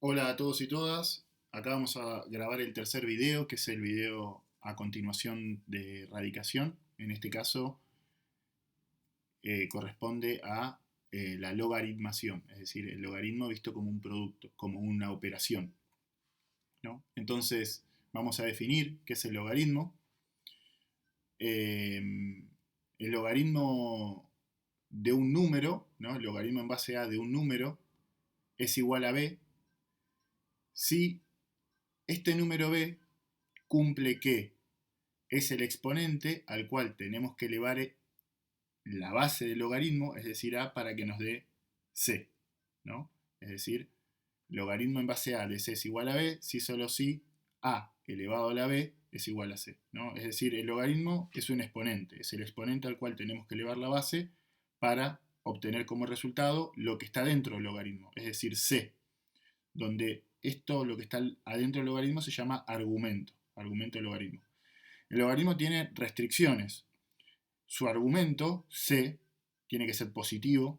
Hola a todos y todas. Acá vamos a grabar el tercer video, que es el video a continuación de radicación. En este caso corresponde a la logaritmación, es decir, el logaritmo visto como un producto, como una operación, ¿no? Entonces vamos a definir qué es el logaritmo. Eh, el logaritmo de un número, ¿no? El logaritmo en base a de un número es igual a b si este número b cumple que es el exponente al cual tenemos que elevar la base del logaritmo, es decir, a, para que nos dé c, ¿no? Es decir, logaritmo en base a de c es igual a b si solo si a elevado a la b es igual a c, ¿no? Es decir, el logaritmo es un exponente, es el exponente al cual tenemos que elevar la base para obtener como resultado lo que está dentro del logaritmo, es decir, c, donde esto, lo que está adentro del logaritmo, se llama argumento, argumento del logaritmo. El logaritmo tiene restricciones. Su argumento, c, tiene que ser positivo.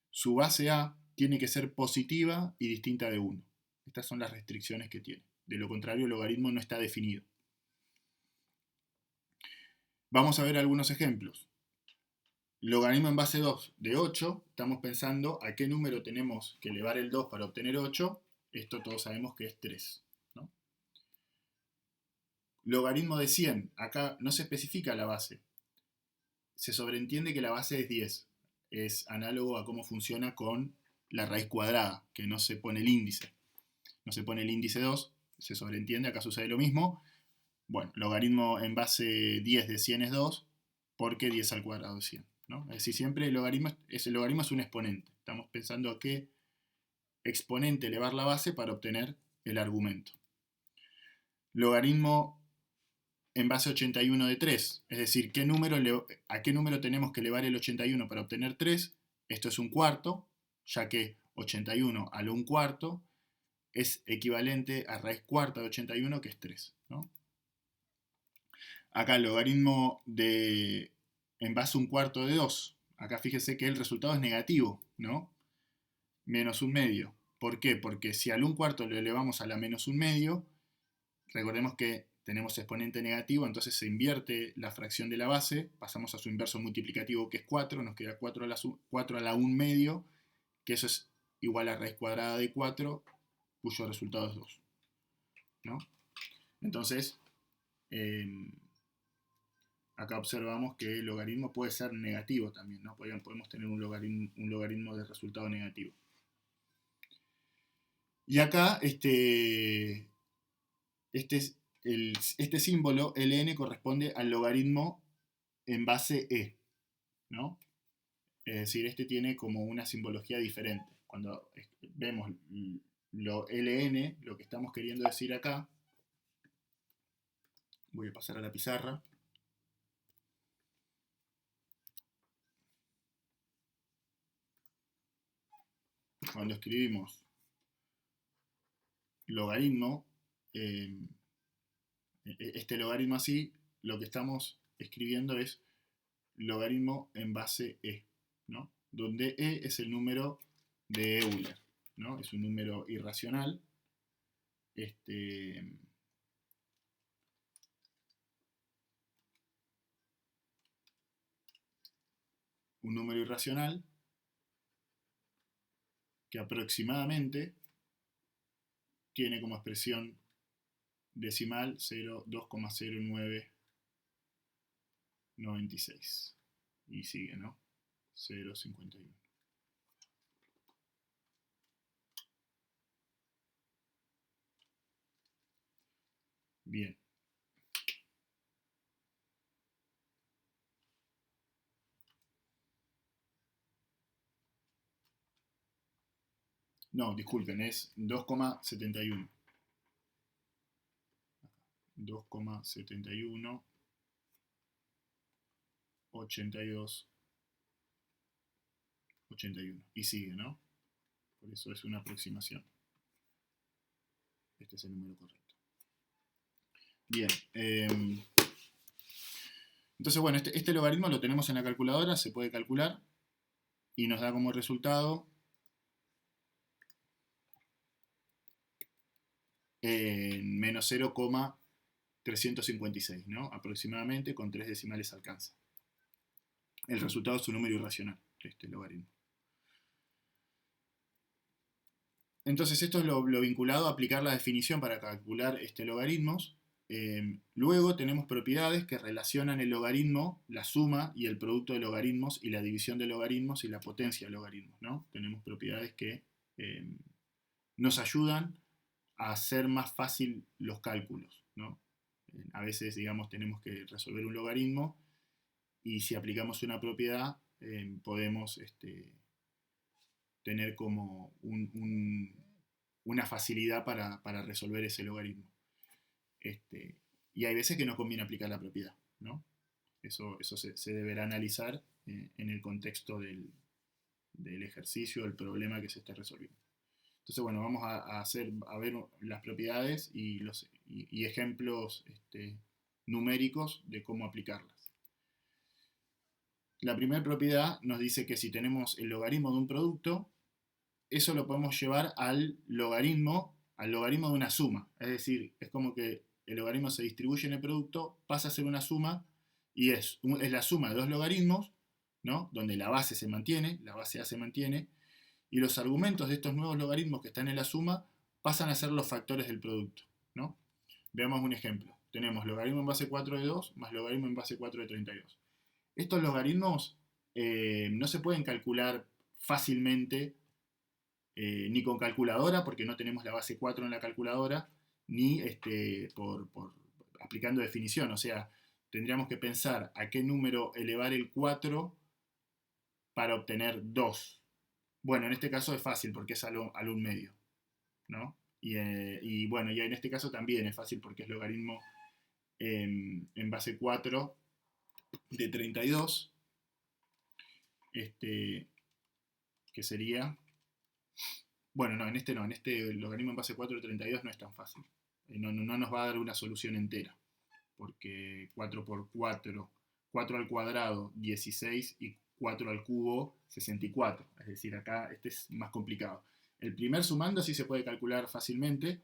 Su base a tiene que ser positiva y distinta de 1. Estas son las restricciones que tiene. De lo contrario, el logaritmo no está definido. Vamos a ver algunos ejemplos. Logaritmo en base 2 de 8. Estamos pensando a qué número tenemos que elevar el 2 para obtener 8. Esto todos sabemos que es 3, ¿no? Logaritmo de 100. Acá no se especifica la base. Se sobreentiende que la base es 10. Es análogo a cómo funciona con la raíz cuadrada, que no se pone el índice. No se pone el índice 2, se sobreentiende, acá sucede lo mismo. Bueno, logaritmo en base 10 de 100 es 2, porque 10 al cuadrado es 100, ¿no? Es decir, siempre el logaritmo es un exponente. Estamos pensando a qué exponente elevar la base para obtener el argumento. Logaritmo en base 81 de 3, es decir, a qué número tenemos que elevar el 81 para obtener 3. Esto es un cuarto, ya que 81 a lo un cuarto es equivalente a raíz cuarta de 81, que es 3, ¿no? Acá el logaritmo en base a un cuarto de 2. Acá fíjese que el resultado es negativo, ¿no? Menos un medio. ¿Por qué? Porque si al un cuarto lo elevamos a la menos un medio, recordemos que tenemos exponente negativo, entonces se invierte la fracción de la base, pasamos a su inverso multiplicativo, que es 4, nos queda 4 a la 1 medio, que eso es igual a raíz cuadrada de 4, cuyo resultado es 2, ¿no? Entonces, eh, acá observamos que el logaritmo puede ser negativo también, ¿no? Podemos tener un logaritmo de resultado negativo. Y acá este símbolo ln corresponde al logaritmo en base e, ¿no? Es decir, este tiene como una simbología diferente. Cuando vemos lo ln, lo que estamos queriendo decir acá, voy a pasar a la pizarra. Cuando escribimos logaritmo, este logaritmo así, lo que estamos escribiendo es logaritmo en base e, ¿no? Donde e es el número de Euler, ¿no? Es un número irracional. Un número irracional que aproximadamente tiene como expresión decimal 2,0996. Y sigue, ¿no? 0,51. Bien. No, disculpen, es 2,71. 2,71, 82, 81. Y sigue, ¿no? Por eso es una aproximación. Este es el número correcto. Bien. Entonces, bueno, este logaritmo lo tenemos en la calculadora, se puede calcular y nos da como resultado en menos 0,356, ¿no? Aproximadamente, con 3 decimales alcanza. El resultado es un número irracional, este logaritmo. Entonces esto es lo vinculado a aplicar la definición para calcular logaritmos. Luego tenemos propiedades que relacionan el logaritmo, la suma y el producto de logaritmos y la división de logaritmos y la potencia de logaritmos, ¿no? Tenemos propiedades que nos ayudan a hacer más fácil los cálculos, ¿no? A veces, digamos, tenemos que resolver un logaritmo y si aplicamos una propiedad podemos tener como una facilidad para resolver ese logaritmo. Y hay veces que no conviene aplicar la propiedad, ¿no? Eso se deberá analizar en el contexto del ejercicio, del problema que se esté resolviendo. Entonces, bueno, vamos a ver las propiedades y ejemplos numéricos de cómo aplicarlas. La primera propiedad nos dice que si tenemos el logaritmo de un producto, eso lo podemos llevar al logaritmo de una suma. Es decir, es como que el logaritmo se distribuye en el producto, pasa a ser una suma, y es la suma de dos logaritmos, ¿no? Donde la base se mantiene, la base A se mantiene, y los argumentos de estos nuevos logaritmos que están en la suma pasan a ser los factores del producto, ¿no? Veamos un ejemplo. Tenemos logaritmo en base 4 de 2 más logaritmo en base 4 de 32. Estos logaritmos no se pueden calcular fácilmente ni con calculadora, porque no tenemos la base 4 en la calculadora, ni por aplicando definición. O sea, tendríamos que pensar a qué número elevar el 4 para obtener 2. Bueno, en este caso es fácil porque es al 1 medio, ¿no? Y bueno, y en este caso también es fácil porque es logaritmo en base 4 de 32, que sería... Bueno, no, en este logaritmo en base 4 de 32 no es tan fácil. No nos va a dar una solución entera, porque 4 por 4, 4 al cuadrado, 16, y 4 al cubo, 64. Es decir, acá este es más complicado. El primer sumando sí se puede calcular fácilmente,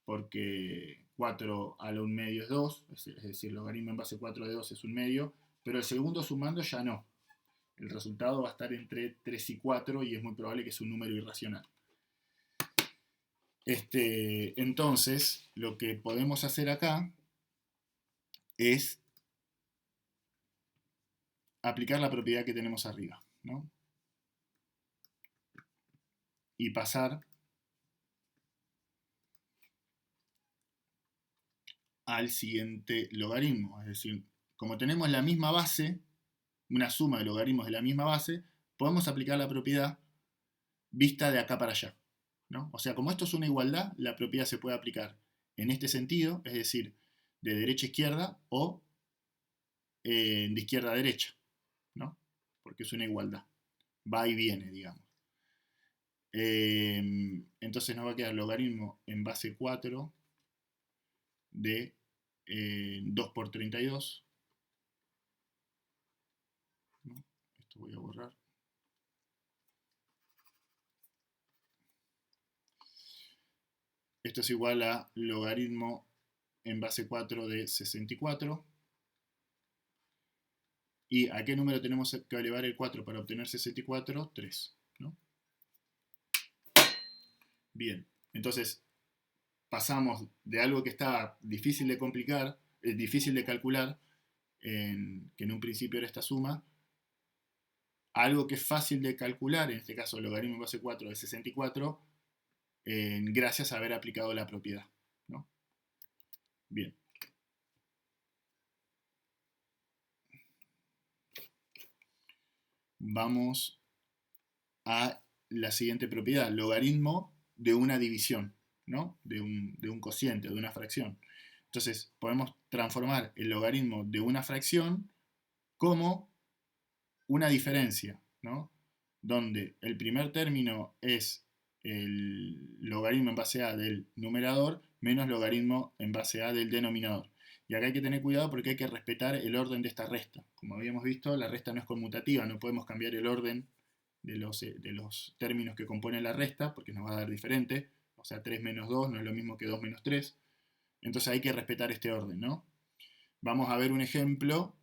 porque 4 a la 1 medio es 2, es decir, el logaritmo en base 4 de 2 es 1 medio, pero el segundo sumando ya no. El resultado va a estar entre 3 y 4 y es muy probable que es un número irracional. Entonces, lo que podemos hacer acá es aplicar la propiedad que tenemos arriba, ¿no? Y pasar al siguiente logaritmo. Es decir, como tenemos la misma base, una suma de logaritmos de la misma base, podemos aplicar la propiedad vista de acá para allá, ¿no? O sea, como esto es una igualdad, la propiedad se puede aplicar en este sentido, es decir, de derecha a izquierda o de izquierda a derecha, ¿no? Porque es una igualdad. Va y viene, digamos. Entonces nos va a quedar logaritmo en base 4 de 2 por 32. ¿No? Esto voy a borrar. Esto es igual a logaritmo en base 4 de 64. ¿Y a qué número tenemos que elevar el 4 para obtener 64? 3, ¿no? Bien, entonces pasamos de algo que estaba difícil de difícil de calcular, que en un principio era esta suma, a algo que es fácil de calcular, en este caso el logaritmo en base 4 de 64, gracias a haber aplicado la propiedad, ¿no? Bien. Vamos a la siguiente propiedad, logaritmo de una división, ¿no? De un cociente, de una fracción. Entonces, podemos transformar el logaritmo de una fracción como una diferencia, ¿no? Donde el primer término es el logaritmo en base a del numerador menos logaritmo en base a del denominador. Y acá hay que tener cuidado porque hay que respetar el orden de esta resta. Como habíamos visto, la resta no es conmutativa, no podemos cambiar el orden de los términos que componen la resta porque nos va a dar diferente. sea, 3 menos 2 no es lo mismo que 2 menos 3. Entonces hay que respetar este orden, ¿no? Vamos a ver un ejemplo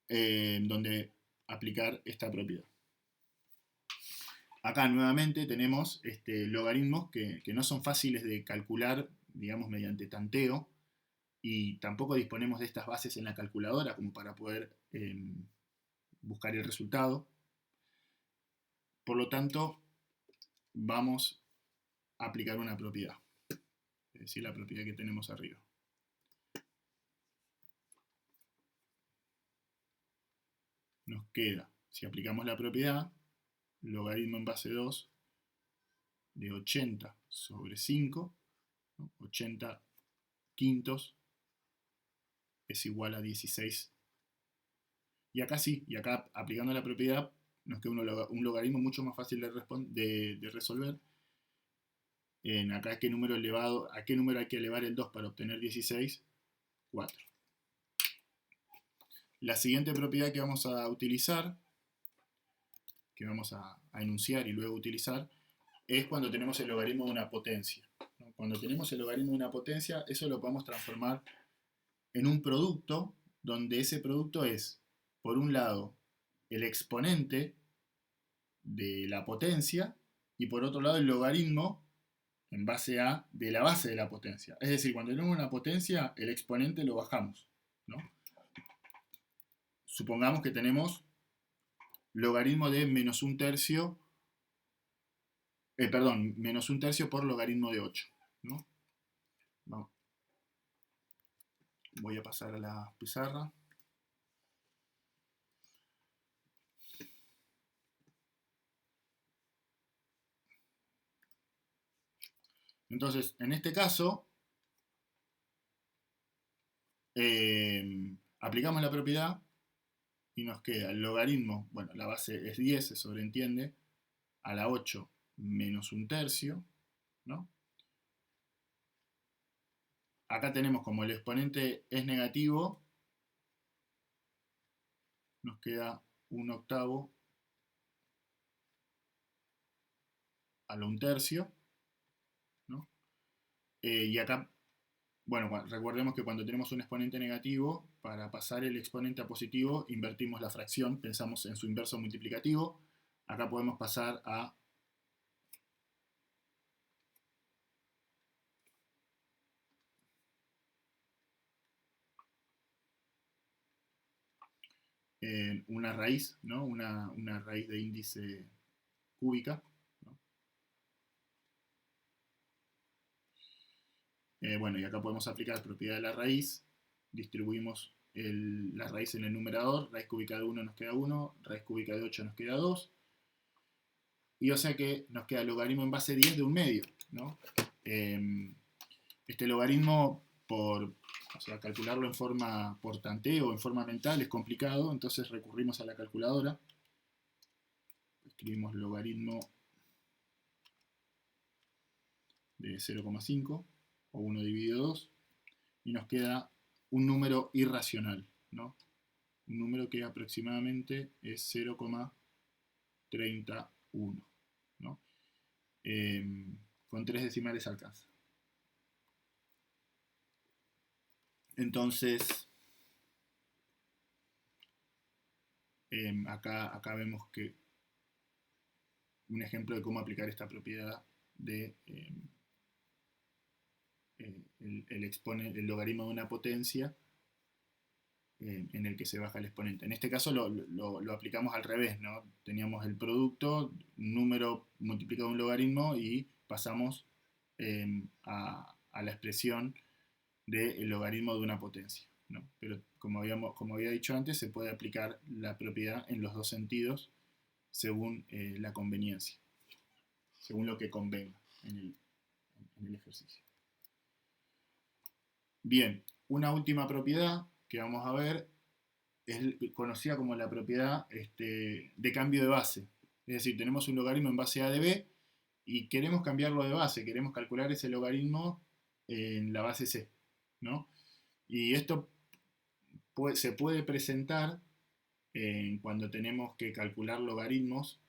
donde aplicar esta propiedad. Acá nuevamente tenemos logaritmos que no son fáciles de calcular, digamos, mediante tanteo, y tampoco disponemos de estas bases en la calculadora como para poder buscar el resultado. Por lo tanto, vamos a aplicar una propiedad, es decir, la propiedad que tenemos arriba. Nos queda, si aplicamos la propiedad, logaritmo en base 2 de 80 sobre 5, ¿no? 80 quintos es igual a 16. Y acá sí, y acá aplicando la propiedad nos queda un logaritmo mucho más fácil de resolver. Acá ¿a qué número hay que elevar el 2 para obtener 16? 4. La siguiente propiedad que vamos a utilizar, que vamos a enunciar y luego utilizar, es cuando tenemos el logaritmo de una potencia, ¿no? Cuando tenemos el logaritmo de una potencia, eso lo podemos transformar en un producto, donde ese producto es, por un lado, el exponente de la potencia, y por otro lado el logaritmo en base a de la base de la potencia. Es decir, cuando tenemos una potencia, el exponente lo bajamos, ¿no? Supongamos que tenemos logaritmo de menos un tercio, menos un tercio por logaritmo de 8, ¿no? Vamos. Voy a pasar a la pizarra. Entonces, en este caso, aplicamos la propiedad y nos queda el logaritmo, bueno, la base es 10, se sobreentiende, a la 8 menos un tercio, ¿no? Acá tenemos como el exponente es negativo, nos queda un octavo a la un tercio, ¿no? Y acá, bueno, recordemos que cuando tenemos un exponente negativo, para pasar el exponente a positivo, invertimos la fracción, pensamos en su inverso multiplicativo. Acá podemos pasar a una raíz, ¿no? Una raíz de índice cúbica, ¿no? Bueno, y acá podemos aplicar propiedad de la raíz, distribuimos la raíz en el numerador, raíz cúbica de 1 nos queda 1, raíz cúbica de 8 nos queda 2, y o sea que nos queda logaritmo en base 10 de un medio, ¿no? Este logaritmo, o sea, calcularlo en forma por tanteo, en forma mental, es complicado, entonces recurrimos a la calculadora. Escribimos logaritmo de 0,5 o 1 dividido 2 y nos queda un número irracional, ¿no? Un número que aproximadamente es 0,31, ¿no? Con 3 decimales alcanza. Entonces, acá vemos que un ejemplo de cómo aplicar esta propiedad de el logaritmo de una potencia en el que se baja el exponente. En este caso lo aplicamos al revés, ¿no? Teníamos el producto, un número multiplicado un logaritmo y pasamos a la expresión del logaritmo de una potencia, ¿no? Pero como había dicho antes, se puede aplicar la propiedad en los dos sentidos según la conveniencia, según lo que convenga en el ejercicio. Bien, una última propiedad que vamos a ver es conocida como la propiedad de cambio de base. Es decir, tenemos un logaritmo en base a de b y queremos cambiarlo de base, queremos calcular ese logaritmo en la base c, ¿no? Y esto se puede presentar cuando tenemos que calcular logaritmos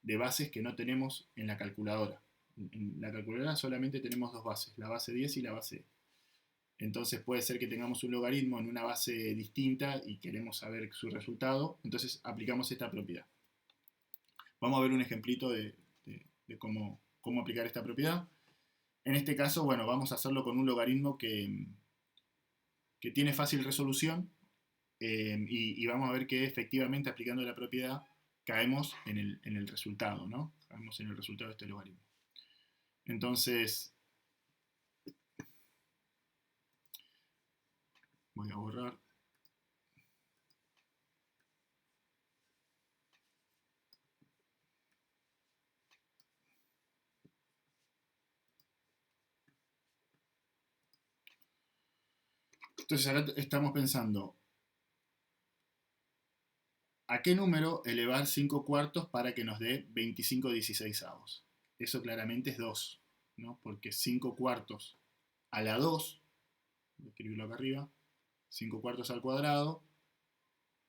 de bases que no tenemos en la calculadora. En la calculadora solamente tenemos dos bases, la base 10 y la base E. Entonces puede ser que tengamos un logaritmo en una base distinta y queremos saber su resultado, entonces aplicamos esta propiedad. Vamos a ver un ejemplito de cómo aplicar esta propiedad. En este caso, bueno, vamos a hacerlo con un logaritmo que tiene fácil resolución y vamos a ver que efectivamente aplicando la propiedad caemos en el resultado, ¿no? Caemos en el resultado de este logaritmo. Entonces, voy a borrar. Entonces ahora estamos pensando, ¿a qué número elevar 5 cuartos para que nos dé 25/16? Eso claramente es 2, ¿no? Porque 5 cuartos a la 2, voy a escribirlo acá arriba, 5 cuartos al cuadrado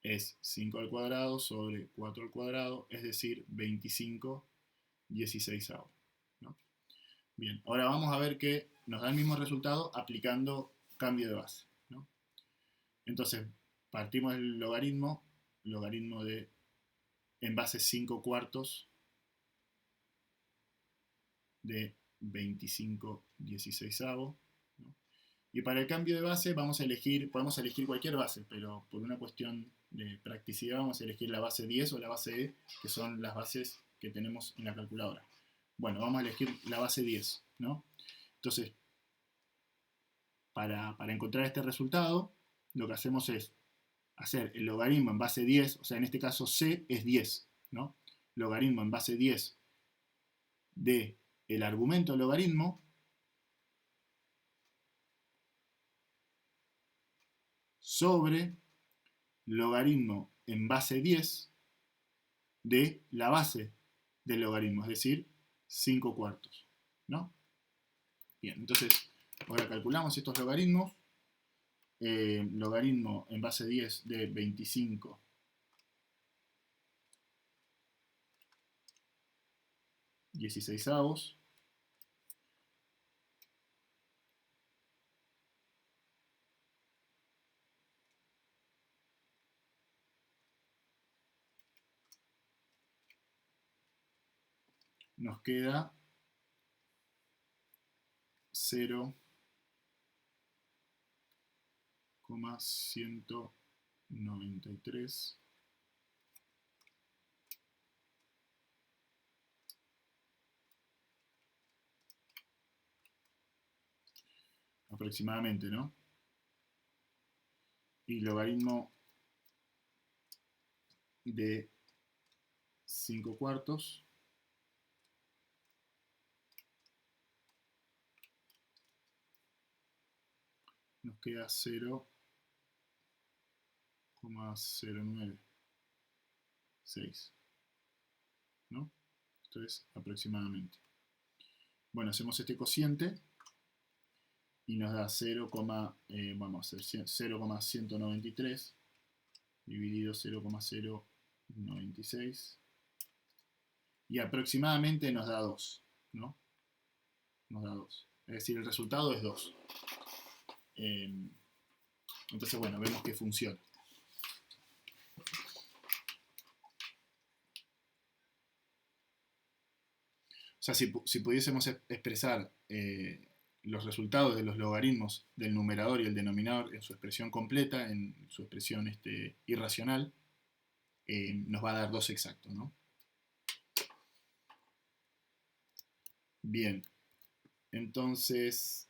es 5 al cuadrado sobre 4 al cuadrado, es decir, 25/16, ¿no? Bien, ahora vamos a ver que nos da el mismo resultado aplicando cambio de base, ¿no? Entonces, partimos del logaritmo de en base 5 cuartos de 25/16, ¿no? Y para el cambio de base podemos elegir cualquier base, pero por una cuestión de practicidad vamos a elegir la base 10 o la base E, que son las bases que tenemos en la calculadora. Bueno, vamos a elegir la base 10, ¿no? Entonces, para encontrar este resultado, lo que hacemos es hacer el logaritmo en base 10, o sea, en este caso C es 10, ¿no? Logaritmo en base 10 de el argumento logaritmo sobre logaritmo en base 10 de la base del logaritmo, es decir, 5 cuartos, ¿no? Bien, entonces ahora calculamos estos logaritmos. Logaritmo en base 10 de 25/16 nos queda 0,193 aproximadamente, ¿no? Y logaritmo de 5 cuartos nos queda 0,096, ¿no? Esto es aproximadamente. Bueno, hacemos este cociente y nos da 0,193 dividido 0,096 y aproximadamente nos da 2, ¿no? Nos da 2. Es decir, el resultado es 2. Entonces, bueno, vemos que funciona. O sea, si pudiésemos expresar los resultados de los logaritmos del numerador y el denominador en su expresión completa, en su expresión irracional, nos va a dar 2 exactos, ¿no? Bien, entonces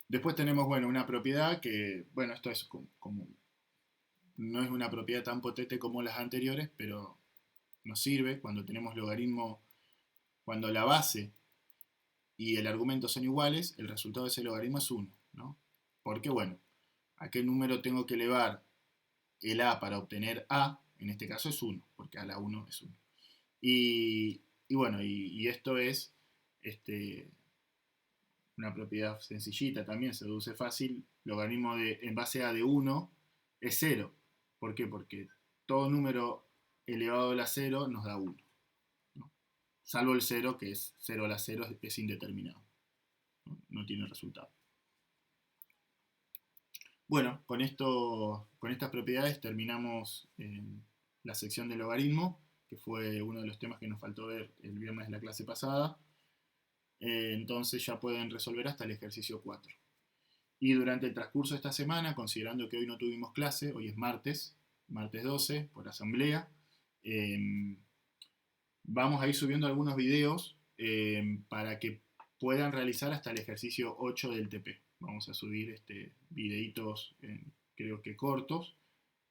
después tenemos, bueno, una propiedad que, bueno, esto es como no es una propiedad tan potente como las anteriores, pero nos sirve cuando tenemos logaritmo, cuando la base y el argumento son iguales, el resultado de ese logaritmo es 1, ¿no? Porque, bueno, ¿a qué número tengo que elevar el a para obtener a? En este caso es 1, porque a la 1 es 1. Y bueno, y esto es una propiedad sencillita también, se deduce fácil, logaritmo en base a de 1 es 0. ¿Por qué? Porque todo número elevado a la 0 nos da 1, ¿no? Salvo el 0, que es 0 a la 0, es indeterminado, no tiene resultado. Bueno, con estas propiedades terminamos la sección de logaritmo, que fue uno de los temas que nos faltó ver el viernes de la clase pasada. Entonces ya pueden resolver hasta el ejercicio 4. Y durante el transcurso de esta semana, considerando que hoy no tuvimos clase, hoy es martes 12, por asamblea, vamos a ir subiendo algunos videos para que puedan realizar hasta el ejercicio 8 del TP. Vamos a subir videitos, creo que cortos,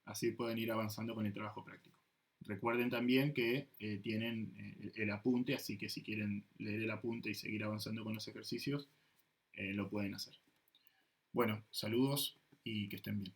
así pueden ir avanzando con el trabajo práctico. Recuerden también que tienen el apunte, así que si quieren leer el apunte y seguir avanzando con los ejercicios, lo pueden hacer. Bueno, saludos y que estén bien.